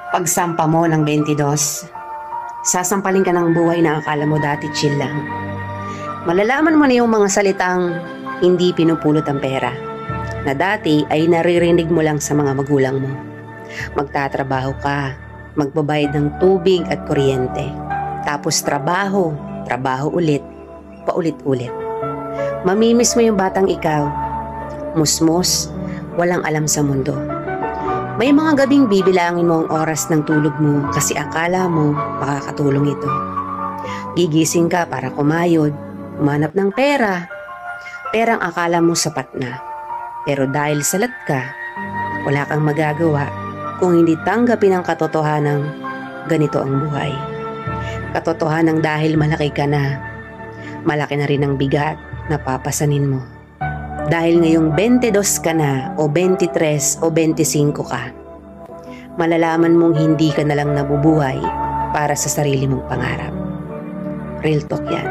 Pagsampa mo ng 22, sasampalin ka ng buhay na akala mo dati chill lang. Malalaman mo na yung mga salitang hindi pinupulot ang pera, na dati ay naririnig mo lang sa mga magulang mo. Magtatrabaho ka, magbabayad ng tubig at kuryente. Tapos trabaho, trabaho ulit, paulit-ulit. Mamimiss mo yung batang ikaw, musmos, walang alam sa mundo. May mga gabing bibilangin mo ang oras ng tulog mo kasi akala mo makakatulong ito. Gigising ka para kumayod, umanap ng pera. Perang akala mo sapat na. Pero dahil salat ka, wala kang magagawa kung hindi tanggapin ang katotohanang ganito ang buhay. Katotohanan dahil malaki ka na, malaki na rin ang bigat na papasanin mo. Dahil ngayong 22 ka na o 23 o 25 ka, malalaman mong hindi ka na lang nabubuhay para sa sarili mong pangarap. Real talk yan.